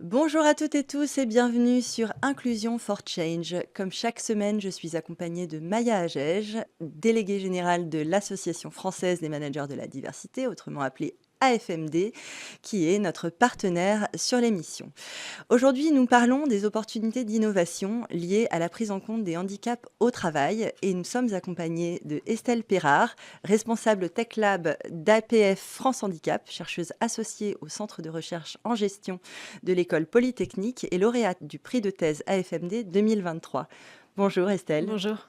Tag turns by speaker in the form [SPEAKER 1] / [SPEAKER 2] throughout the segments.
[SPEAKER 1] Bonjour à toutes et tous et bienvenue sur Inclusion for Change. Comme chaque semaine, je suis accompagnée de Maya Agege, déléguée générale de l'Association française des managers de la diversité, autrement appelée AFMD, qui est notre partenaire sur l'émission. Aujourd'hui, nous parlons des opportunités d'innovation liées à la prise en compte des handicaps au travail et nous sommes accompagnés de Estelle Perrard, responsable Tech Lab d'APF France Handicap, chercheuse associée au Centre de recherche en gestion de l'École Polytechnique et lauréate du prix de thèse AFMD 2023. Bonjour Estelle.
[SPEAKER 2] Bonjour.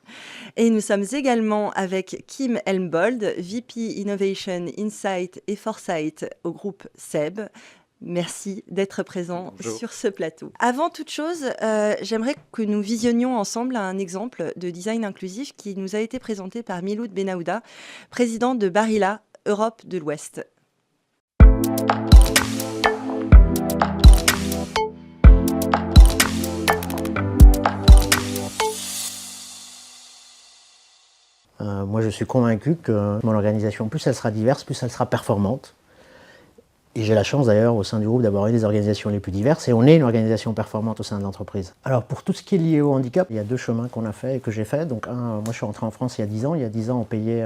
[SPEAKER 1] Et nous sommes également avec Kim Elmbold, VP Innovation, Insight et Foresight au groupe SEB. Merci d'être présent
[SPEAKER 3] Bonjour.
[SPEAKER 1] sur ce plateau. Avant toute chose, j'aimerais que nous visionnions ensemble un exemple de design inclusif qui nous a été présenté par Miloud Benahouda, président de Barilla, Europe de l'Ouest.
[SPEAKER 4] Moi, je suis convaincu que mon organisation, plus elle sera diverse, plus elle sera performante. Et j'ai la chance d'ailleurs au sein du groupe d'avoir une des organisations les plus diverses et on est une organisation performante au sein de l'entreprise. Alors pour tout ce qui est lié au handicap, il y a deux chemins qu'on a fait et que j'ai fait. Donc moi je suis rentré en France il y a 10 ans. Il y a 10 ans on payait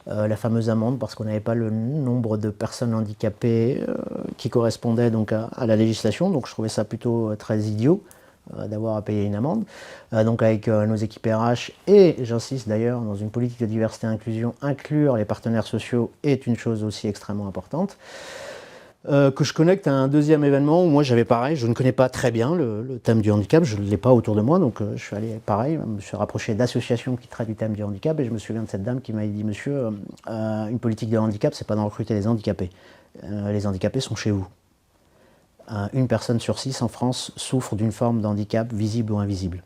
[SPEAKER 4] la fameuse amende parce qu'on n'avait pas le nombre de personnes handicapées qui correspondait donc à la législation. Donc je trouvais ça plutôt très idiot d'avoir à payer une amende. Donc avec nos équipes RH et j'insiste d'ailleurs dans une politique de diversité et inclusion, inclure les partenaires sociaux est une chose aussi extrêmement importante. Que je connecte à un deuxième événement où moi j'avais pareil, je ne connais pas très bien le thème du handicap, je ne l'ai pas autour de moi, donc je suis allé pareil, je me suis rapproché d'associations qui traitent du thème du handicap et je me souviens de cette dame qui m'avait dit monsieur, une politique de handicap c'est pas d'en recruter les handicapés, les handicapés sont chez vous. Une personne sur 6 en France souffre d'une forme d'handicap visible ou invisible.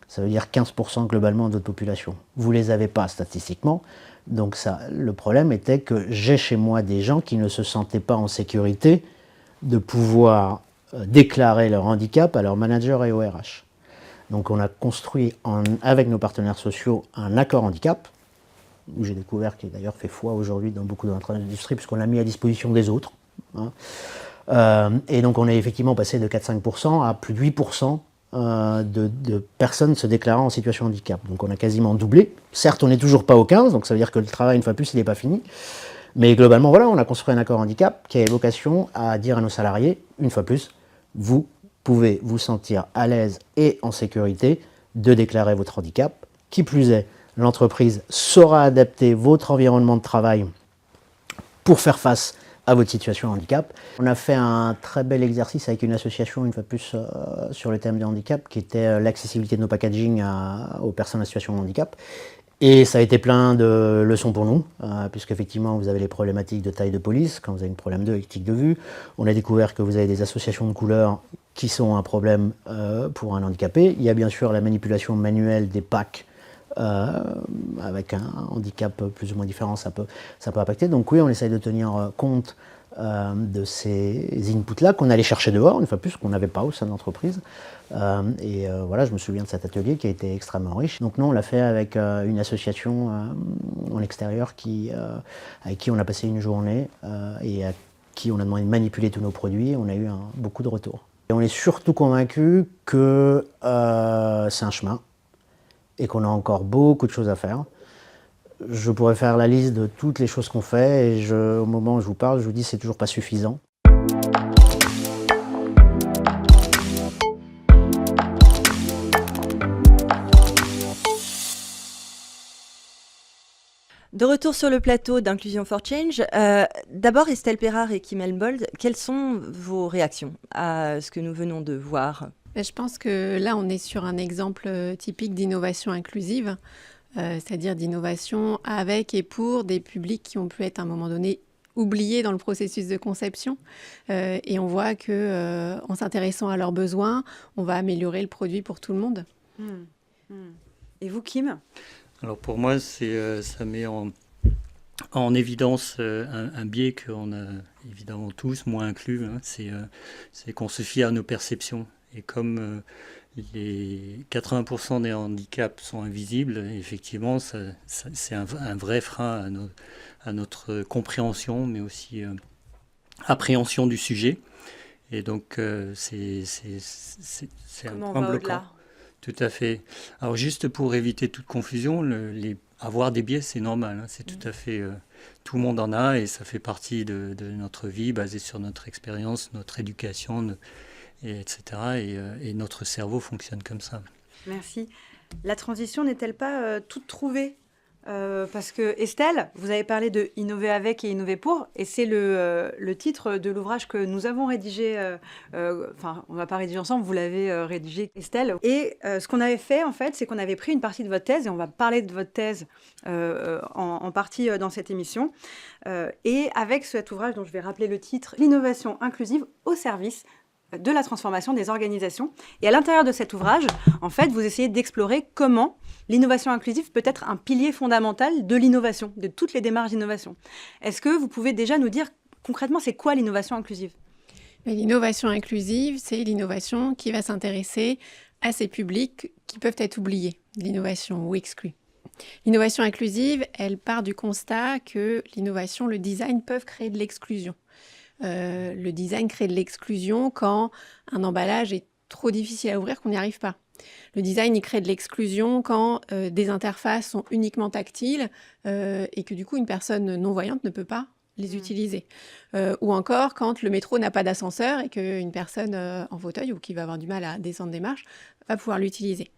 [SPEAKER 4] Ça veut dire 15% globalement de notre population. Vous ne les avez pas statistiquement. Donc le problème était que j'ai chez moi des gens qui ne se sentaient pas en sécurité de pouvoir déclarer leur handicap à leur manager et au RH. Donc on a construit avec nos partenaires sociaux un accord handicap, où j'ai découvert qu'il d'ailleurs fait foi aujourd'hui dans beaucoup d'industries, puisqu'on l'a mis à disposition des autres. Et donc on est effectivement passé de 4-5% à plus de 8% de personnes se déclarant en situation de handicap. Donc on a quasiment doublé. Certes, on n'est toujours pas au 15, donc ça veut dire que le travail, une fois de plus, il n'est pas fini. Mais globalement, voilà, on a construit un accord handicap qui a vocation à dire à nos salariés, une fois de plus, vous pouvez vous sentir à l'aise et en sécurité de déclarer votre handicap. Qui plus est, l'entreprise saura adapter votre environnement de travail pour faire face à votre situation de handicap. On a fait un très bel exercice avec une association, une fois de plus, sur le thème du handicap, qui était l'accessibilité de nos packaging aux personnes en situation de handicap. Et ça a été plein de leçons pour nous, puisqu'effectivement, vous avez les problématiques de taille de police, quand vous avez un problème de tic de vue. On a découvert que vous avez des associations de couleurs qui sont un problème pour un handicapé. Il y a bien sûr la manipulation manuelle des packs, avec un handicap plus ou moins différent, ça peut impacter. Donc oui, on essaye de tenir compte de ces inputs-là qu'on allait chercher dehors, une fois plus, qu'on n'avait pas au sein de l'entreprise. Voilà, je me souviens de cet atelier qui a été extrêmement riche. Donc nous, on l'a fait avec une association en extérieur avec qui on a passé une journée et à qui on a demandé de manipuler tous nos produits. On a eu beaucoup de retours. Et on est surtout convaincus que c'est un chemin et qu'on a encore beaucoup de choses à faire. Je pourrais faire la liste de toutes les choses qu'on fait et au moment où je vous parle, je vous dis que c'est toujours pas suffisant.
[SPEAKER 1] De retour sur le plateau d'Inclusion for Change, d'abord Estelle Perrard et Kim Elmbold, quelles sont vos réactions à ce que nous venons de voir ?
[SPEAKER 2] Je pense que là, on est sur un exemple typique d'innovation inclusive, c'est-à-dire d'innovation avec et pour des publics qui ont pu être à un moment donné oubliés dans le processus de conception. Et on voit qu'en s'intéressant à leurs besoins, on va améliorer le produit pour tout le monde.
[SPEAKER 1] Et vous, Kim ?
[SPEAKER 3] Alors pour moi, ça met en évidence un biais qu'on a évidemment tous, moi inclus, hein, c'est qu'on se fie à nos perceptions. Et comme les 80% des handicaps sont invisibles, effectivement, c'est un vrai frein à notre compréhension, mais aussi appréhension du sujet. Et donc, c'est un
[SPEAKER 1] Comment on
[SPEAKER 3] point
[SPEAKER 1] va
[SPEAKER 3] bloquant.
[SPEAKER 1] au-delà?
[SPEAKER 3] Tout à fait. Alors, juste pour éviter toute confusion, avoir des biais, c'est normal. Hein, c'est tout à fait... tout le monde en a et ça fait partie de notre vie, basée sur notre expérience, notre éducation, etc. Et notre cerveau fonctionne comme ça.
[SPEAKER 5] Merci. La transition n'est-elle pas toute trouvée? Parce que Estelle, vous avez parlé de innover avec et innover pour, et c'est le titre de l'ouvrage que nous avons rédigé. Enfin, on ne va pas rédiger ensemble, vous l'avez rédigé, Estelle. Et ce qu'on avait fait, en fait, c'est qu'on avait pris une partie de votre thèse, et on va parler de votre thèse en partie dans cette émission. Et avec cet ouvrage dont je vais rappeler le titre, L'innovation inclusive au service de la transformation des organisations. Et à l'intérieur de cet ouvrage, en fait, vous essayez d'explorer comment l'innovation inclusive peut être un pilier fondamental de l'innovation, de toutes les démarches d'innovation. Est-ce que vous pouvez déjà nous dire concrètement, c'est quoi l'innovation inclusive?
[SPEAKER 2] Mais l'innovation inclusive, c'est l'innovation qui va s'intéresser à ces publics qui peuvent être oubliés, l'innovation ou exclus. L'innovation inclusive, elle part du constat que l'innovation, le design peuvent créer de l'exclusion. Le design crée de l'exclusion quand un emballage est trop difficile à ouvrir qu'on n'y arrive pas. Le design, il crée de l'exclusion quand des interfaces sont uniquement tactiles et que du coup, une personne non-voyante ne peut pas les utiliser. Ou encore quand le métro n'a pas d'ascenseur et qu'une personne en fauteuil ou qui va avoir du mal à descendre des marches va pouvoir l'utiliser.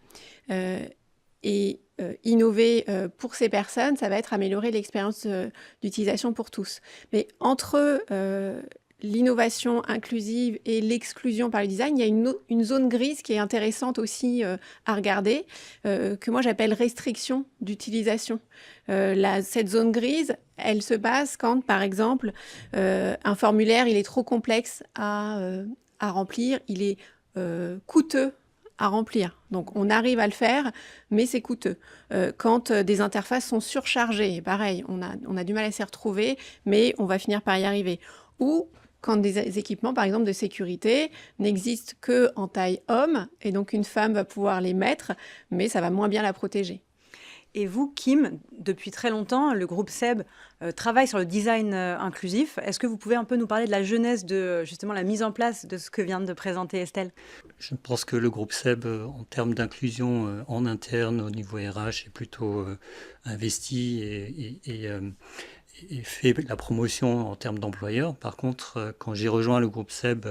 [SPEAKER 2] Innover pour ces personnes, ça va être améliorer l'expérience d'utilisation pour tous. Mais entre l'innovation inclusive et l'exclusion par le design, il y a une zone grise qui est intéressante aussi à regarder, que moi j'appelle restriction d'utilisation. Cette zone grise, elle se passe quand, par exemple, un formulaire il est trop complexe à remplir, il est coûteux à remplir. Donc, on arrive à le faire, mais c'est coûteux. Quand des interfaces sont surchargées, pareil, on a du mal à s'y retrouver, mais on va finir par y arriver. Ou quand des équipements, par exemple, de sécurité n'existent qu'en taille homme, et donc une femme va pouvoir les mettre, mais ça va moins bien la protéger.
[SPEAKER 5] Et vous, Kim, depuis très longtemps, le groupe SEB travaille sur le design inclusif. Est-ce que vous pouvez un peu nous parler de la genèse de justement la mise en place de ce que vient de présenter Estelle?
[SPEAKER 3] Je pense que le groupe SEB, en termes d'inclusion en interne, au niveau RH, est plutôt investi et fait la promotion en termes d'employeurs. Par contre, quand j'ai rejoint le groupe SEB,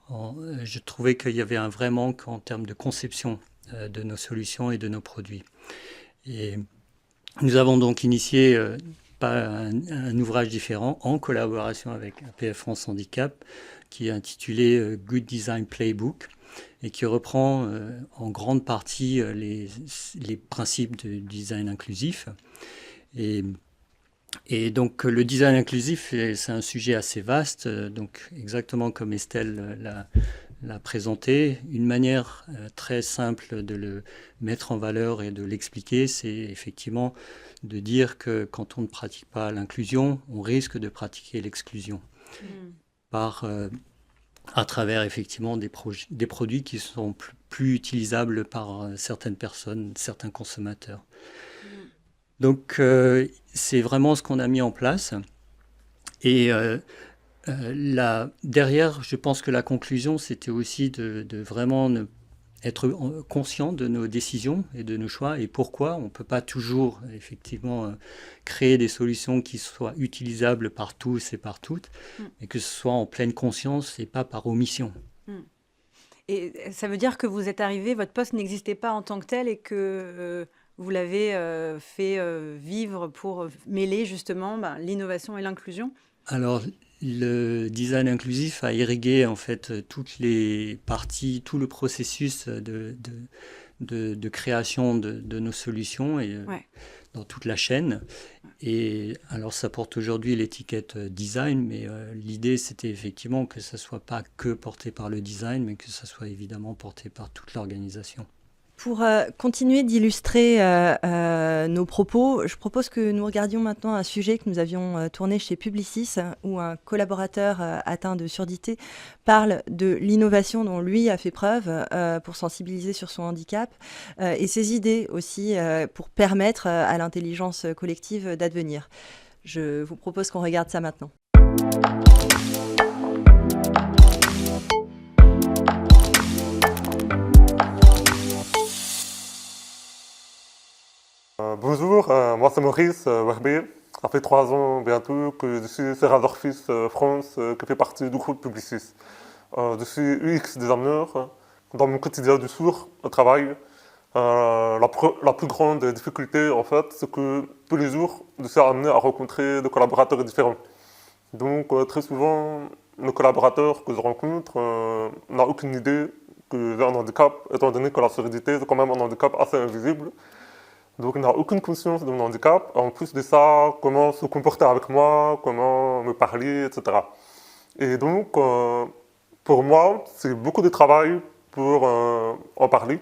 [SPEAKER 3] je trouvais qu'il y avait un vrai manque en termes de conception de nos solutions et de nos produits. Et nous avons donc initié un ouvrage différent en collaboration avec APF France Handicap qui est intitulé Good Design Playbook et qui reprend en grande partie les principes de design inclusif. Et donc le design inclusif, c'est un sujet assez vaste, donc exactement comme Estelle l'a présenté. Une manière très simple de le mettre en valeur et de l'expliquer, c'est effectivement de dire que quand on ne pratique pas l'inclusion, on risque de pratiquer l'exclusion à travers effectivement des produits qui sont plus utilisables par certaines personnes, certains consommateurs. Donc c'est vraiment ce qu'on a mis en place. Et derrière, je pense que la conclusion, c'était aussi de vraiment être conscient de nos décisions et de nos choix et pourquoi on ne peut pas toujours effectivement créer des solutions qui soient utilisables par tous et par toutes, mais que ce soit en pleine conscience et pas par omission.
[SPEAKER 5] Et ça veut dire que vous êtes arrivé, votre poste n'existait pas en tant que tel et que vous l'avez fait vivre pour mêler justement l'innovation et l'inclusion?
[SPEAKER 3] Alors, le design inclusif a irrigué en fait toutes les parties, tout le processus de création de nos solutions et dans toute la chaîne. Et alors ça porte aujourd'hui l'étiquette design, mais l'idée c'était effectivement que ça ne soit pas que porté par le design, mais que ça soit évidemment porté par toute l'organisation.
[SPEAKER 1] Pour continuer d'illustrer nos propos, je propose que nous regardions maintenant un sujet que nous avions tourné chez Publicis, où un collaborateur atteint de surdité parle de l'innovation dont lui a fait preuve pour sensibiliser sur son handicap et ses idées aussi pour permettre à l'intelligence collective d'advenir. Je vous propose qu'on regarde ça maintenant.
[SPEAKER 6] Moi, c'est Maurice Werber. Ça fait 3 ans bientôt que je suis chez Razorfis France, qui fait partie du groupe Publicis. Je suis UX designer. Dans mon quotidien du jour, au travail, la plus grande difficulté, en fait, c'est que tous les jours, je suis amené à rencontrer des collaborateurs différents. Donc, très souvent, le collaborateur que je rencontre n'a aucune idée que j'ai un handicap, étant donné que la surdité, c'est quand même un handicap assez invisible. Donc, il n'a aucune conscience de mon handicap. En plus de ça, comment se comporter avec moi, comment me parler, etc. Et donc, pour moi, c'est beaucoup de travail pour en parler,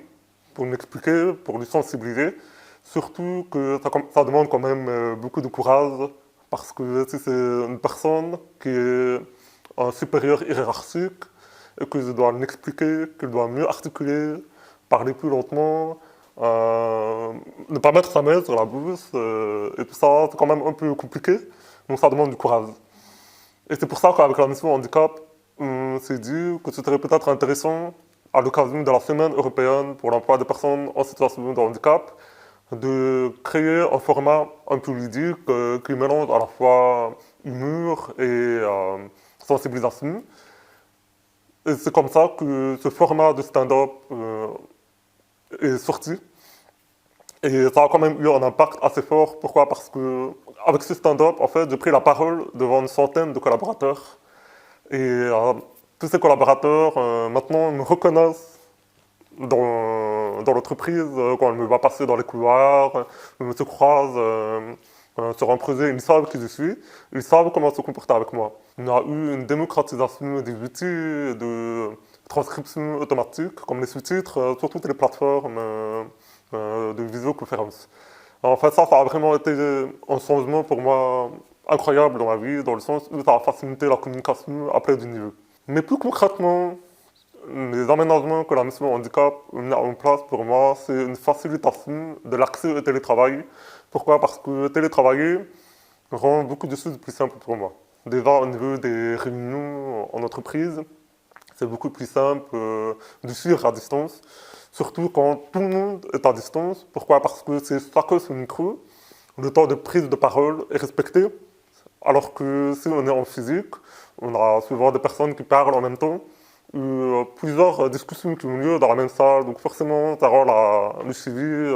[SPEAKER 6] pour m'expliquer, pour lui sensibiliser. Surtout que ça demande quand même beaucoup de courage, parce que si c'est une personne qui est un supérieur hiérarchique, et que je dois l'expliquer, qu'il doit mieux articuler, parler plus lentement, ne pas mettre sa main sur la bouche, et tout ça, c'est quand même un peu compliqué, donc ça demande du courage. Et c'est pour ça qu'avec la mission handicap, on s'est dit que ce serait peut-être intéressant, à l'occasion de la Semaine européenne pour l'emploi des personnes en situation de handicap, de créer un format un peu ludique qui mélange à la fois humour et sensibilisation. Et c'est comme ça que ce format de stand-up est sorti. Et ça a quand même eu un impact assez fort. Pourquoi? Parce que avec ce stand-up, en fait, j'ai pris la parole devant une centaine de collaborateurs. Et tous ces collaborateurs, maintenant, me reconnaissent dans l'entreprise, quand elle me va passer dans les couloirs, me se croise sur un projet, ils savent qui je suis, ils savent comment se comporter avec moi. On a eu une démocratisation des outils de transcription automatique, comme les sous-titres, sur toutes les plateformes de visioconférence. En fait, ça a vraiment été un changement pour moi incroyable dans ma vie, dans le sens où ça a facilité la communication à plein de niveaux. Mais plus concrètement, les aménagements que la mission handicap met en place pour moi, c'est une facilitation de l'accès au télétravail. Pourquoi? Parce que télétravailler rend beaucoup de choses plus simples pour moi. Déjà, au niveau des réunions en entreprise, c'est beaucoup plus simple de suivre à distance, surtout quand tout le monde est à distance. Pourquoi? Parce que c'est chacun son micro, le temps de prise de parole est respecté, alors que si on est en physique, on a souvent des personnes qui parlent en même temps, ou plusieurs discussions qui ont lieu dans la même salle, donc forcément ça rend le suivi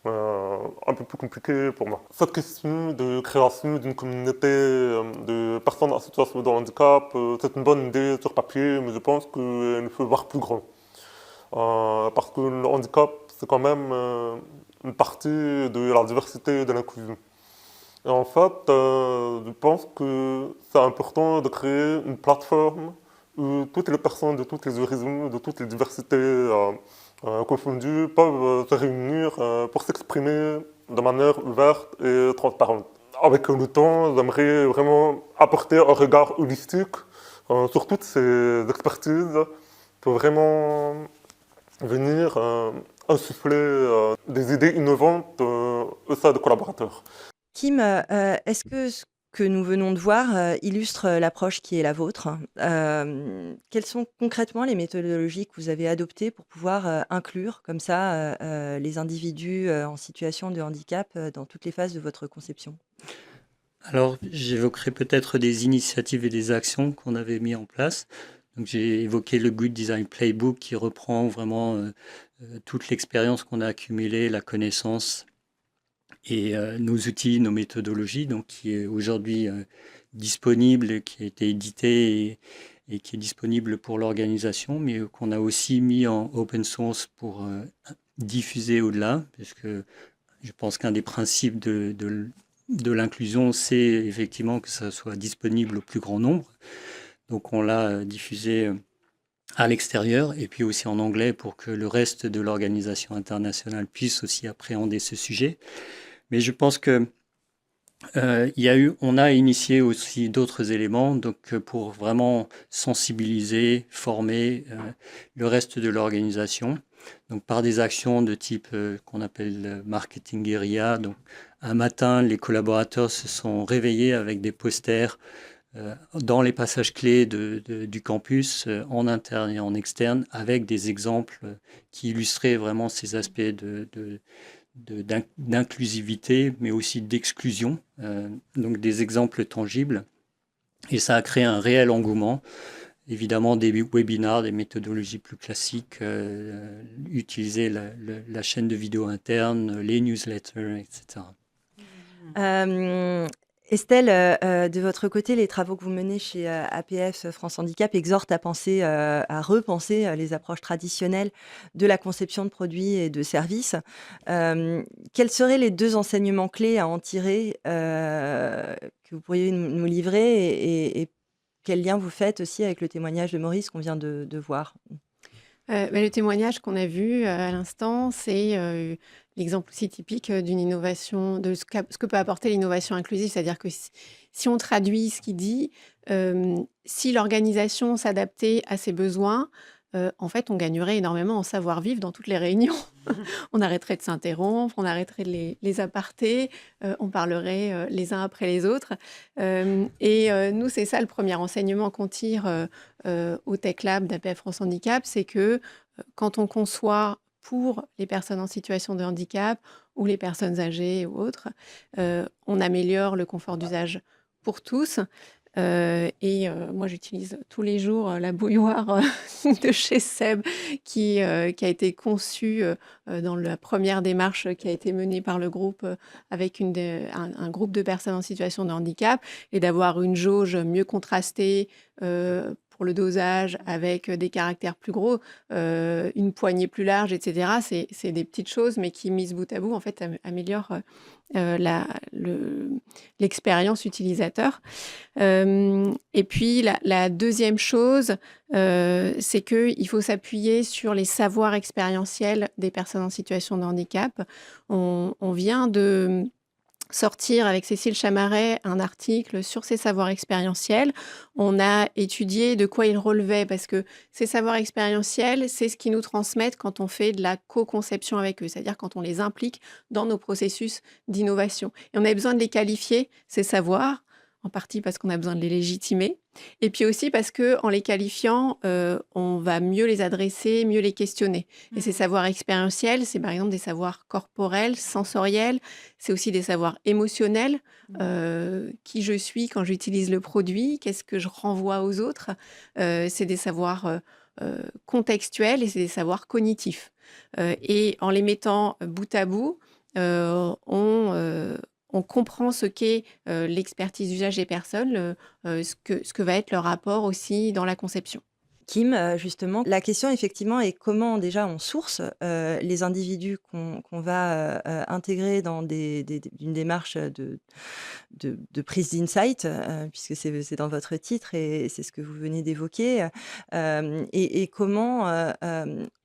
[SPEAKER 6] un peu plus compliqué pour moi. Cette question de création d'une communauté de personnes en situation de handicap, c'est une bonne idée sur papier, mais je pense qu'il faut voir plus grand. Parce que le handicap, c'est quand même une partie de la diversité et de l'inclusion. Et en fait, je pense que c'est important de créer une plateforme où toutes les personnes de tous les horizons, de toutes les diversités confondues peuvent se réunir pour s'exprimer de manière ouverte et transparente. Avec le temps, j'aimerais vraiment apporter un regard holistique sur toutes ces expertises pour vraiment venir insuffler des idées innovantes au sein des collaborateurs.
[SPEAKER 1] Kim, est-ce que ce que nous venons de voir illustre l'approche qui est la vôtre? Quelles sont concrètement les méthodologies que vous avez adoptées pour pouvoir inclure comme ça les individus en situation de handicap dans toutes les phases de votre conception?
[SPEAKER 3] Alors, j'évoquerai peut-être des initiatives et des actions qu'on avait mis en place. Donc, j'ai évoqué le Good Design Playbook qui reprend vraiment toute l'expérience qu'on a accumulée, la connaissance et nos outils, nos méthodologies, donc qui est aujourd'hui disponible, qui a été édité et qui est disponible pour l'organisation, mais qu'on a aussi mis en open source pour diffuser au-delà, parce que je pense qu'un des principes de l'inclusion, c'est effectivement que ça soit disponible au plus grand nombre. Donc on l'a diffusé à l'extérieur et puis aussi en anglais pour que le reste de l'organisation internationale puisse aussi appréhender ce sujet. Mais je pense que on a initié aussi d'autres éléments donc, pour vraiment sensibiliser, former le reste de l'organisation. Donc par des actions de type qu'on appelle marketing guérilla. Donc un matin, les collaborateurs se sont réveillés avec des posters dans les passages clés du campus, en interne et en externe, avec des exemples qui illustraient vraiment ces aspects d'inclusivité, mais aussi d'exclusion, donc des exemples tangibles. Et ça a créé un réel engouement. Évidemment, des webinars, des méthodologies plus classiques, utiliser la chaîne de vidéo interne, les newsletters, etc.
[SPEAKER 1] Estelle, de votre côté, les travaux que vous menez chez APF France Handicap exhortent à repenser les approches traditionnelles de la conception de produits et de services. Quels seraient les 2 enseignements clés à en tirer, que vous pourriez nous livrer et quel lien vous faites aussi avec le témoignage de Maurice qu'on vient de voir?
[SPEAKER 2] Le témoignage qu'on a vu à l'instant, c'est l'exemple aussi typique d'une innovation, de ce que peut apporter l'innovation inclusive. C'est-à-dire que si on traduit ce qu'il dit, si l'organisation s'adaptait à ses besoins, en fait, on gagnerait énormément en savoir-vivre dans toutes les réunions. On arrêterait de s'interrompre, on arrêterait les apartés, on parlerait les uns après les autres. Nous, c'est ça le premier enseignement qu'on tire au Tech Lab d'APF France Handicap, c'est que quand on conçoit pour les personnes en situation de handicap ou les personnes âgées ou autres, on améliore le confort d'usage pour tous. Moi, j'utilise tous les jours la bouilloire de chez Seb qui a été conçue dans la première démarche qui a été menée par le groupe avec un groupe de personnes en situation de handicap, et d'avoir une jauge mieux contrastée pour le dosage avec des caractères plus gros, une poignée plus large, etc. C'est des petites choses, mais qui, mises bout à bout, en fait, améliorent l'expérience utilisateur. Et puis, la deuxième chose, c'est qu'il faut s'appuyer sur les savoirs expérientiels des personnes en situation de handicap. On vient de sortir avec Cécile Chamaret un article sur ces savoirs expérientiels. On a étudié de quoi ils relevaient, parce que ces savoirs expérientiels, c'est ce qu'ils nous transmettent quand on fait de la co-conception avec eux, c'est-à-dire quand on les implique dans nos processus d'innovation. Et on a besoin de les qualifier, ces savoirs, en partie parce qu'on a besoin de les légitimer, et puis aussi parce qu'en les qualifiant, on va mieux les adresser, mieux les questionner. Et ces savoirs expérientiels, c'est par exemple des savoirs corporels, sensoriels, c'est aussi des savoirs émotionnels, qui je suis quand j'utilise le produit, qu'est-ce que je renvoie aux autres, c'est des savoirs contextuels, et c'est des savoirs cognitifs. Et en les mettant bout à bout, on comprend ce qu'est l'expertise d'usage des personnes, ce que va être leur rapport aussi dans la conception.
[SPEAKER 1] Kim, justement, la question effectivement est comment déjà on source les individus qu'on va intégrer dans une démarche de prise d'insight, puisque c'est dans votre titre et c'est ce que vous venez d'évoquer, et comment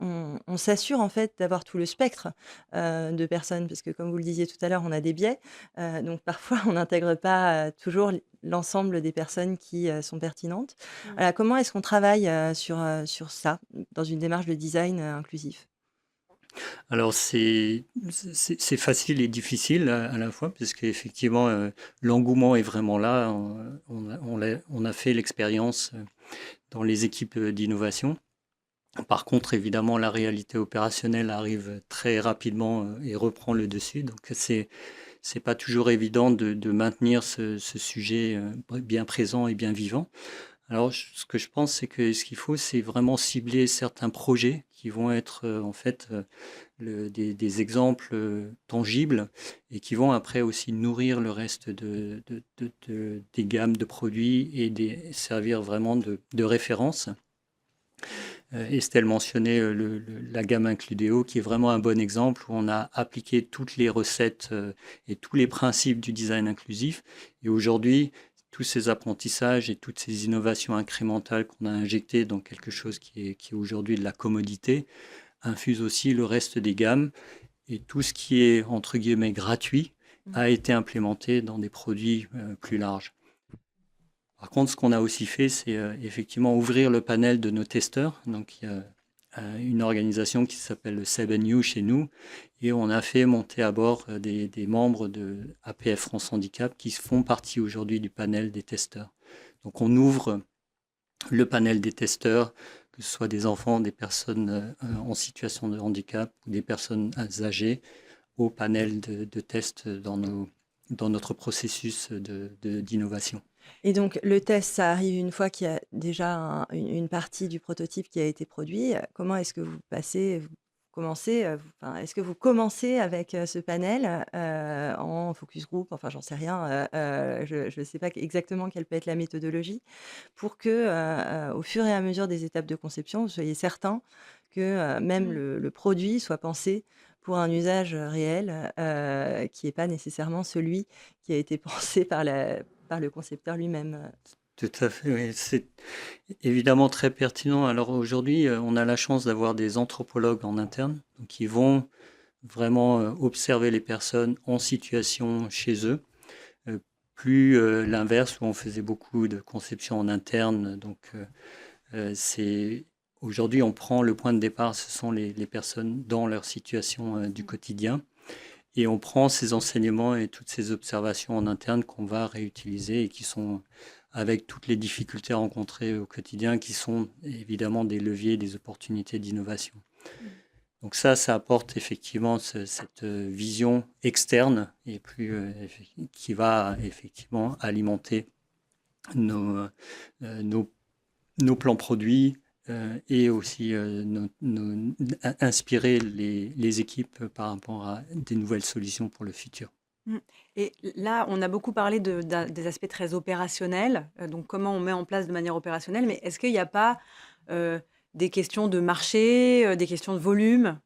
[SPEAKER 1] on s'assure en fait d'avoir tout le spectre de personnes, parce que comme vous le disiez tout à l'heure, on a des biais, donc parfois on n'intègre pas toujours l'ensemble des personnes qui sont pertinentes. Voilà, comment est-ce qu'on travaille sur ça, dans une démarche de design inclusif?
[SPEAKER 3] Alors, c'est facile et difficile à la fois, parce qu'effectivement, l'engouement est vraiment là. On a fait l'expérience dans les équipes d'innovation. Par contre, évidemment, la réalité opérationnelle arrive très rapidement et reprend le dessus. Donc, c'est pas toujours évident de maintenir ce sujet bien présent et bien vivant. Alors, ce que je pense, c'est que ce qu'il faut, c'est vraiment cibler certains projets qui vont être en fait des exemples tangibles, et qui vont après aussi nourrir le reste des gammes de produits et servir vraiment de référence. Estelle mentionnait la gamme Includéo, qui est vraiment un bon exemple où on a appliqué toutes les recettes et tous les principes du design inclusif. Et aujourd'hui, tous ces apprentissages et toutes ces innovations incrémentales qu'on a injectées dans quelque chose qui est aujourd'hui de la commodité, infusent aussi le reste des gammes. Et tout ce qui est, entre guillemets, gratuit, a été implémenté dans des produits plus larges. Par contre, ce qu'on a aussi fait, c'est effectivement ouvrir le panel de nos testeurs. Donc, il y a une organisation qui s'appelle le 7U chez nous, et on a fait monter à bord des membres de APF France Handicap qui font partie aujourd'hui du panel des testeurs. Donc, on ouvre le panel des testeurs, que ce soit des enfants, des personnes en situation de handicap ou des personnes âgées, au panel de tests dans notre processus d'innovation.
[SPEAKER 1] Et donc, le test, ça arrive une fois qu'il y a déjà une partie du prototype qui a été produit. Comment est-ce que vous est-ce que vous commencez avec ce panel en focus group, enfin, j'en sais rien, je ne sais pas exactement quelle peut être la méthodologie, pour que, au fur et à mesure des étapes de conception, vous soyez certain que même le produit soit pensé pour un usage réel qui n'est pas nécessairement celui qui a été pensé par le concepteur lui-même.
[SPEAKER 3] Tout à fait, oui. C'est évidemment très pertinent. Alors aujourd'hui, on a la chance d'avoir des anthropologues en interne donc qui vont vraiment observer les personnes en situation chez eux. Plus l'inverse, où on faisait beaucoup de conception en interne. Donc aujourd'hui, on prend le point de départ, ce sont les personnes dans leur situation du quotidien. Et on prend ces enseignements et toutes ces observations en interne qu'on va réutiliser et qui sont, avec toutes les difficultés rencontrées au quotidien, qui sont évidemment des leviers, des opportunités d'innovation. Donc ça apporte effectivement cette vision externe et qui va effectivement alimenter nos plans produits, et aussi inspirer les équipes par rapport à des nouvelles solutions pour le futur.
[SPEAKER 5] Et là, on a beaucoup parlé des aspects très opérationnels, donc comment on met en place de manière opérationnelle, mais est-ce qu'il n'y a pas des questions de marché, des questions de volume,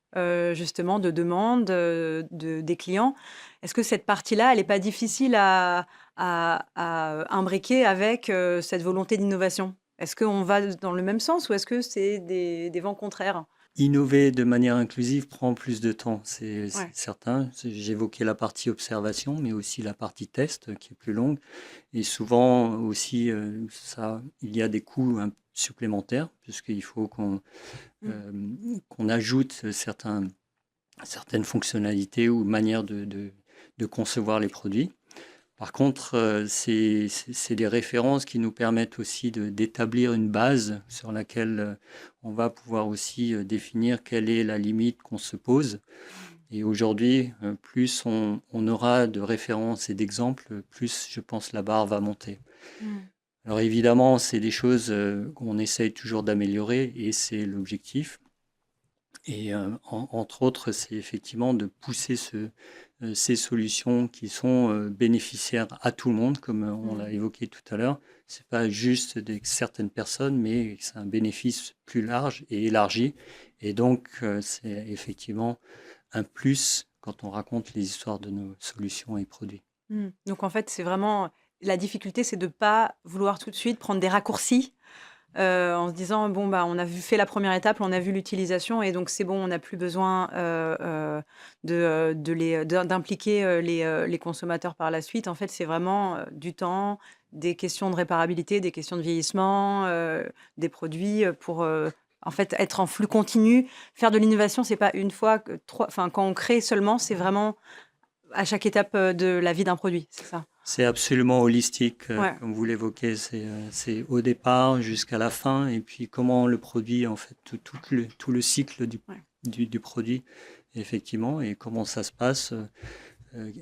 [SPEAKER 5] justement de demande des clients? Est-ce que cette partie-là, elle n'est pas difficile à imbriquer avec cette volonté d'innovation? Est-ce qu'on va dans le même sens ou est-ce que c'est des vents contraires?
[SPEAKER 3] Innover de manière inclusive prend plus de temps, c'est
[SPEAKER 5] Ouais.
[SPEAKER 3] certain. J'évoquais la partie observation, mais aussi la partie test qui est plus longue. Et souvent aussi, il y a des coûts supplémentaires, puisqu'il faut qu'on ajoute certaines fonctionnalités ou manières de concevoir les produits. Par contre, c'est des références qui nous permettent aussi d'établir une base sur laquelle on va pouvoir aussi définir quelle est la limite qu'on se pose. Et aujourd'hui, plus on aura de références et d'exemples, plus, je pense, la barre va monter. Alors évidemment, c'est des choses qu'on essaye toujours d'améliorer et c'est l'objectif. Et entre autres, c'est effectivement de pousser ces solutions qui sont bénéficiaires à tout le monde, comme on l'a évoqué tout à l'heure. Ce n'est pas juste certaines personnes, mais c'est un bénéfice plus large et élargi. Et donc, c'est effectivement un plus quand on raconte les histoires de nos solutions et produits.
[SPEAKER 5] Donc en fait, c'est vraiment la difficulté, c'est de ne pas vouloir tout de suite prendre des raccourcis en se disant bon bah on a fait la première étape, on a vu l'utilisation et donc c'est bon, on n'a plus besoin d'impliquer les consommateurs par la suite. En fait, c'est vraiment du temps, des questions de réparabilité, des questions de vieillissement, des produits pour en fait être en flux continu. Faire de l'innovation, c'est pas une fois quand on crée seulement, c'est vraiment à chaque étape de la vie d'un produit, c'est ça?
[SPEAKER 3] C'est absolument holistique,
[SPEAKER 5] Ouais.
[SPEAKER 3] comme vous l'évoquez. C'est au départ jusqu'à la fin, et puis comment le produit, en fait, tout le cycle du produit, effectivement, et comment ça se passe.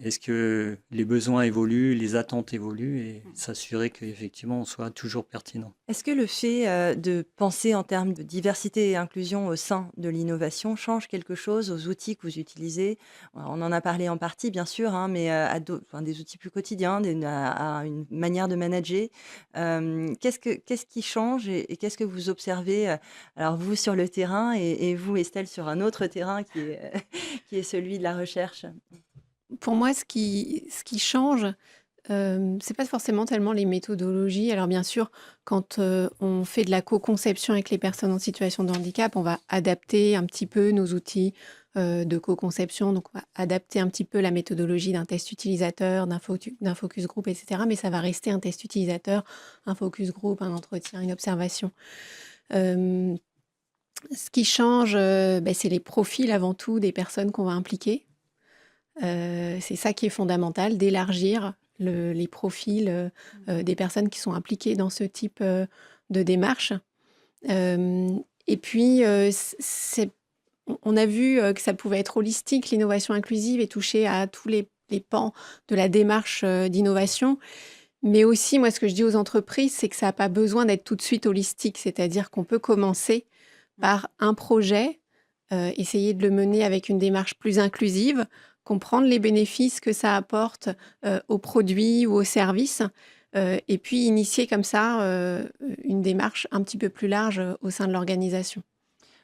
[SPEAKER 3] Est-ce que les besoins évoluent, les attentes évoluent, et s'assurer qu'effectivement on soit toujours pertinent.
[SPEAKER 1] Est-ce que le fait de penser en termes de diversité et inclusion au sein de l'innovation change quelque chose aux outils que vous utilisez? On en a parlé en partie, bien sûr, hein, mais des outils plus quotidiens, à une manière de manager. Qu'est-ce qui change et qu'est-ce que vous observez, alors vous sur le terrain et vous, Estelle, sur un autre terrain qui est celui de la recherche?
[SPEAKER 2] Pour moi, ce qui change, c'est pas forcément tellement les méthodologies. Alors bien sûr, quand, on fait de la co-conception avec les personnes en situation de handicap, on va adapter un petit peu nos outils, de co-conception. Donc on va adapter un petit peu la méthodologie d'un test utilisateur, d'un focus group et cetera, mais ça va rester un test utilisateur, un focus group, un entretien, une observation. Ce qui change, c'est les profils avant tout des personnes qu'on va impliquer. C'est ça qui est fondamental, d'élargir les profils des personnes qui sont impliquées dans ce type de démarche. Et puis, on a vu que ça pouvait être holistique, l'innovation inclusive, et toucher à tous les pans de la démarche d'innovation. Mais aussi, moi, ce que je dis aux entreprises, c'est que ça n'a pas besoin d'être tout de suite holistique. C'est-à-dire qu'on peut commencer par un projet, essayer de le mener avec une démarche plus inclusive, comprendre les bénéfices que ça apporte aux produits ou aux services, et puis initier comme ça une démarche un petit peu plus large au sein de l'organisation.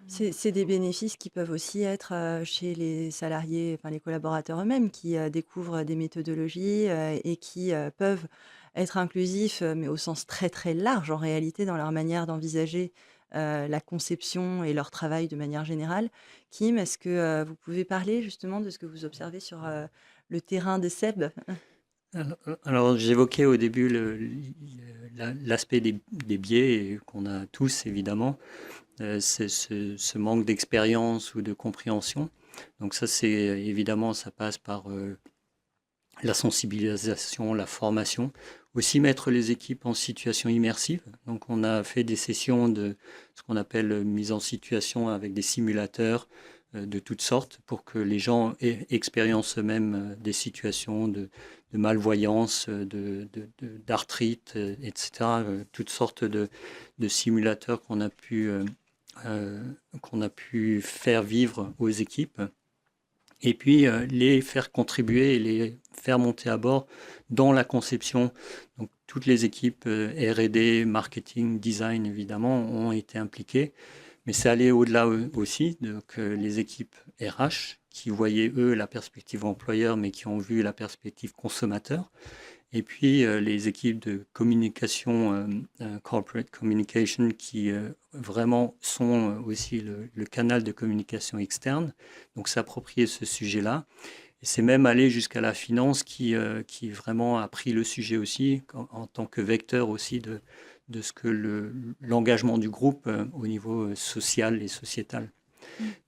[SPEAKER 1] C'est des bénéfices qui peuvent aussi être chez les salariés, enfin les collaborateurs eux-mêmes, qui découvrent des méthodologies et qui peuvent être inclusifs, mais au sens très très large en réalité dans leur manière d'envisager la conception et leur travail de manière générale. Kim, est-ce que vous pouvez parler justement de ce que vous observez sur le terrain de SEB?
[SPEAKER 3] Alors, j'évoquais au début l'aspect des biais qu'on a tous, évidemment. C'est ce manque d'expérience ou de compréhension. Donc ça, c'est évidemment, ça passe par la sensibilisation, la formation. Aussi mettre les équipes en situation immersive. Donc on a fait des sessions de ce qu'on appelle mise en situation avec des simulateurs de toutes sortes pour que les gens expériencent eux-mêmes des situations de malvoyance, d'arthrite, etc. Toutes sortes de simulateurs qu'on a pu faire vivre aux équipes. Et puis les faire contribuer et les faire monter à bord dans la conception. Donc toutes les équipes R&D, marketing, design évidemment ont été impliquées. Mais c'est allé au-delà aussi. Donc les équipes RH qui voyaient eux la perspective employeur mais qui ont vu la perspective consommateur. Et puis les équipes de communication, corporate communication, qui vraiment sont aussi le canal de communication externe. Donc s'approprier ce sujet-là. Et c'est même aller jusqu'à la finance qui vraiment a pris le sujet aussi en tant que vecteur aussi de ce que l'engagement du groupe au niveau social et sociétal.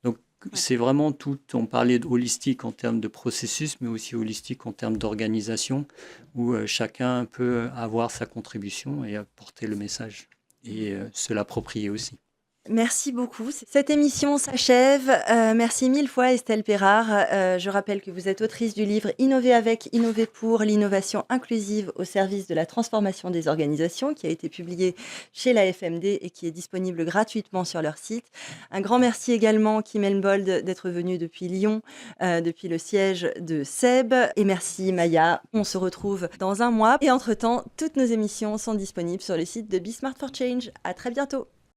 [SPEAKER 3] Donc c'est vraiment tout, on parlait de holistique en termes de processus, mais aussi holistique en termes d'organisation, où chacun peut avoir sa contribution et apporter le message et se l'approprier aussi.
[SPEAKER 1] Merci beaucoup. Cette émission s'achève. Merci mille fois Estelle Perrard. Je rappelle que vous êtes autrice du livre Innover avec, innover pour l'innovation inclusive au service de la transformation des organisations, qui a été publié chez la FMD et qui est disponible gratuitement sur leur site. Un grand merci également Kim Elmbold d'être venue depuis Lyon, depuis le siège de SEB. Et merci Maya. On se retrouve dans un mois. Et entre-temps, toutes nos émissions sont disponibles sur le site de Be Smart for Change. À très bientôt.